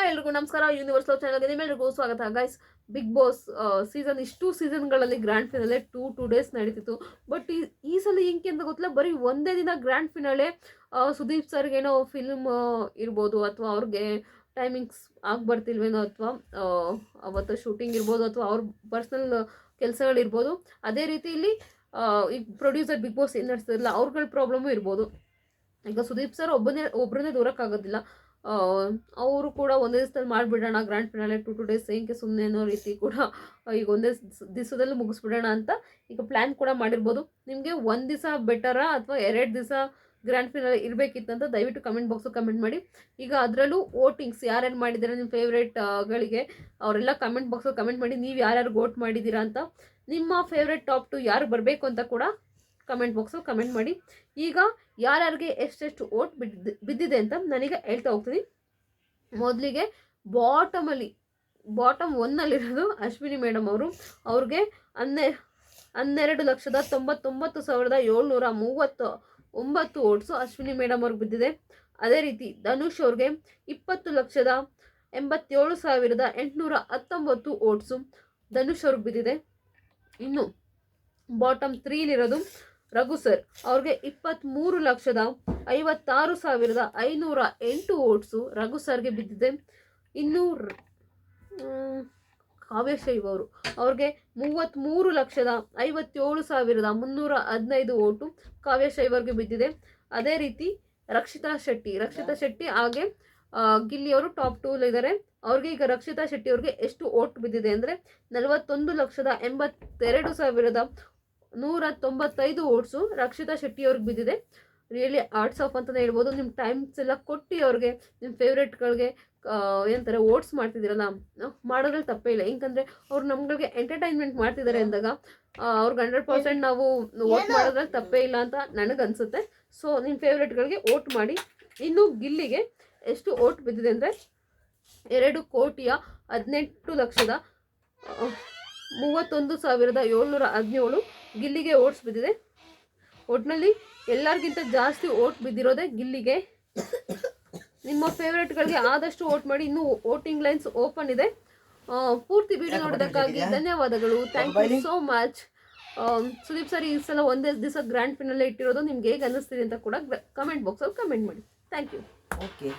ಎಲ್ರಿಗೂ ನಮಸ್ಕಾರ. Universe love ಚಾನಲ್ಗೆ ನಿಮ್ಮೆಲ್ಲರಿಗೂ ಸ್ವಾಗತ. ಗೈಸ್, ಬಿಗ್ ಬಾಸ್ ಸೀಸನ್ ಇಷ್ಟು ಸೀಸನ್ಗಳಲ್ಲಿ ಗ್ರ್ಯಾಂಡ್ ಫಿನಾಲೆ ಟೂ ಡೇಸ್ ನಡೀತಿತ್ತು. ಬಟ್ ಈ ಸಲ ಹಿಂಗೆ ಅಂತ ಗೊತ್ತಿಲ್ಲ, ಬರೀ ಒಂದೇ ದಿನ ಗ್ರ್ಯಾಂಡ್ ಫಿನಾಲೆ. ಸುದೀಪ್ ಸರ್ಗೇನೋ ಫಿಲ್ಮ್ ಇರ್ಬೋದು, ಅಥವಾ ಅವ್ರಿಗೆ ಟೈಮಿಂಗ್ಸ್ ಬರ್ತಿಲ್ವೇನೋ, ಅಥವಾ ಅವತ್ತು ಶೂಟಿಂಗ್ ಇರ್ಬೋದು, ಅಥವಾ ಅವ್ರ ಪರ್ಸ್ನಲ್ ಕೆಲಸಗಳಿರ್ಬೋದು. ಅದೇ ರೀತಿ ಇಲ್ಲಿ ಈಗ ಪ್ರೊಡ್ಯೂಸರ್ ಬಿಗ್ ಬಾಸ್ ಏನು ನಡೆಸ್ತಿರಲಿಲ್ಲ, ಅವ್ರಗಳ ಪ್ರಾಬ್ಲಮ್ಮು ಇರ್ಬೋದು. ಈಗ ಸುದೀಪ್ ಸರ್ ಒಬ್ಬರನ್ನೇ ದೂರಕ್ಕಾಗೋದಿಲ್ಲ. ಅವರು ಕೂಡ ಒಂದೇ ದಿವಸದಲ್ಲಿ ಮಾಡಿಬಿಡೋಣ ಗ್ರ್ಯಾಂಡ್ ಫಿನಾಲೆ 2 ಡೇಸ್ ಏನಕ್ಕೆ ಸುಮ್ಮನೆ ಅನ್ನೋ ರೀತಿ ಕೂಡ ಈಗ ಒಂದೇ ದಿವಸದಲ್ಲಿ ಮುಗಿಸ್ಬಿಡೋಣ ಅಂತ ಈಗ ಪ್ಲ್ಯಾನ್ ಕೂಡ ಮಾಡಿರ್ಬೋದು. ನಿಮಗೆ ಒಂದು ದಿವಸ ಬೆಟರಾ ಅಥವಾ 2 ದಿವಸ ಗ್ರ್ಯಾಂಡ್ ಫಿನಾಲೆ ಇರಬೇಕಿತ್ತಂತ ದಯವಿಟ್ಟು ಕಮೆಂಟ್ ಬಾಕ್ಸು ಕಮೆಂಟ್ ಮಾಡಿ. ಈಗ ಅದರಲ್ಲೂ ವೋಟಿಂಗ್ಸ್ ಯಾರ್ಯಾರು ಮಾಡಿದ್ದೀರಾ ನಿಮ್ಮ ಫೇವ್ರೇಟ್ಗಳಿಗೆ ಅವರೆಲ್ಲ ಕಮೆಂಟ್ ಬಾಕ್ಸಲ್ಲಿ ಕಮೆಂಟ್ ಮಾಡಿ. ನೀವು ಯಾರ್ಯಾರು ವೋಟ್ ಮಾಡಿದ್ದೀರಾ ಅಂತ, ನಿಮ್ಮ ಫೇವ್ರೇಟ್ ಟಾಪ್ 2 ಯಾರು ಬರಬೇಕು ಅಂತ ಕೂಡ ಕಮೆಂಟ್ ಬಾಕ್ಸಲ್ಲಿ ಕಮೆಂಟ್ ಮಾಡಿ. ಈಗ ಯಾರ್ಯಾರಿಗೆ ಎಷ್ಟೆಷ್ಟು ವೋಟ್ ಬಿದ್ದಿದೆ ಅಂತ ನಾನೀಗ ಹೇಳ್ತಾ ಹೋಗ್ತೀನಿ. ಮೊದಲಿಗೆ ಬಾಟಮ್ 1ನಲ್ಲಿರೋದು ಅಶ್ವಿನಿ ಮೇಡಮ್ ಅವರು. ಅವ್ರಿಗೆ 12,99,739 ವೋಟ್ಸು ಅಶ್ವಿನಿ ಮೇಡಮ್ ಅವ್ರಿಗೆ ಬಿದ್ದಿದೆ. ಅದೇ ರೀತಿ ಧನುಷ್ ಅವ್ರಿಗೆ 20,87,819 ವೋಟ್ಸು ಧನುಷ್ ಅವ್ರಿಗೆ ಬಿದ್ದಿದೆ. ಇನ್ನು ಬಾಟಮ್ 3ಲಿರೋದು ರಘು ಸರ್, ಅವ್ರಿಗೆ 23,56,508 ವೋಟ್ಸು ರಘು ಸರ್ಗೆ ಬಿದ್ದಿದೆ. ಇನ್ನು ಕಾವ್ಯ ಶೈವ್ ಅವರು, ಅವ್ರಿಗೆ 33,57,315 ವೋಟು ಕಾವ್ಯ ಶೈವ್ ಅವ್ರಿಗೆ ಬಿದ್ದಿದೆ. ಅದೇ ರೀತಿ ರಕ್ಷಿತಾ ಶೆಟ್ಟಿ ಹಾಗೆ ಗಿಲ್ಲಿ ಅವರು ಟಾಪ್ 2 ಅವ್ರಿಗೆ ಈಗ ರಕ್ಷಿತಾ ಶೆಟ್ಟಿ ಅವ್ರಿಗೆ ಎಷ್ಟು ವೋಟ್ ಬಿದ್ದಿದೆ ಅಂದರೆ 41,82,195 ವೋಟ್ಸು ರಕ್ಷಿತಾ ಶೆಟ್ಟಿ ಅವ್ರಿಗೆ ಬಿದ್ದಿದೆ. ರಿಯಲಿ ಆರ್ಟ್ಸ್ ಆಫ್ ಅಂತಲೇ ಹೇಳ್ಬೋದು. ನಿಮ್ಮ ಟೈಮ್ಸ್ ಎಲ್ಲ ಕೊಟ್ಟು ಅವ್ರಿಗೆ ನಿಮ್ಮ ಫೇವ್ರೇಟ್ಗಳಿಗೆ ಏನಂತಾರೆ ವೋಟ್ಸ್ ಮಾಡ್ತಿದ್ದೀರಲ್ಲ, ಮಾಡೋದ್ರಲ್ಲಿ ತಪ್ಪೇ ಇಲ್ಲ. ಯಾಕಂದರೆ ಅವ್ರು ನಮ್ಗಳಿಗೆ ಎಂಟರ್ಟೈನ್ಮೆಂಟ್ ಮಾಡ್ತಿದ್ದಾರೆ ಅಂದಾಗ ಅವ್ರಿಗೆ 100% ನಾವು ವೋಟ್ ಮಾಡೋದ್ರಲ್ಲಿ ತಪ್ಪೇ ಇಲ್ಲ ಅಂತ ನನಗನ್ಸುತ್ತೆ. ಸೊ ನಿಮ್ಮ ಫೇವ್ರೇಟ್ಗಳಿಗೆ ವೋಟ್ ಮಾಡಿ. ಇನ್ನು ಗಿಲ್ಲಿಗೆ ಎಷ್ಟು ವೋಟ್ ಬಿದ್ದಿದೆ ಅಂದರೆ 2,18,31,717 ಗಿಲ್ಲಿಗೆ ವೋಟ್ಸ್ ಬಿದ್ದಿದೆ. ಒಟ್ಟಿನಲ್ಲಿ ಎಲ್ಲರಿಗಿಂತ ಜಾಸ್ತಿ ವೋಟ್ ಬಿದ್ದಿರೋದೇ ಗಿಲ್ಲಿಗೆ. ನಿಮ್ಮ ಫೇವ್ರೇಟ್ಗಳಿಗೆ ಆದಷ್ಟು ವೋಟ್ ಮಾಡಿ. ಇನ್ನೂ ವೋಟಿಂಗ್ ಲೈನ್ಸ್ ಓಪನ್ ಇದೆ. ಪೂರ್ತಿ ವಿಡಿಯೋ ನೋಡೋದಕ್ಕಾಗಿ ಧನ್ಯವಾದಗಳು. Thank you so much. Sudeep sir ಈ ಸಲ ಒಂದೇ ದಿವಸ ಗ್ರ್ಯಾಂಡ್ ಫಿನಾಲೆ ಇಟ್ಟಿರೋದು ನಿಮ್ಗೆ ಹೇಗೆ ಅನ್ನಿಸ್ತಿದೆ ಅಂತ ಕೂಡ ಕಮೆಂಟ್ ಬಾಕ್ಸಲ್ಲಿ ಕಮೆಂಟ್ ಮಾಡಿ. Thank you. ಓಕೆ.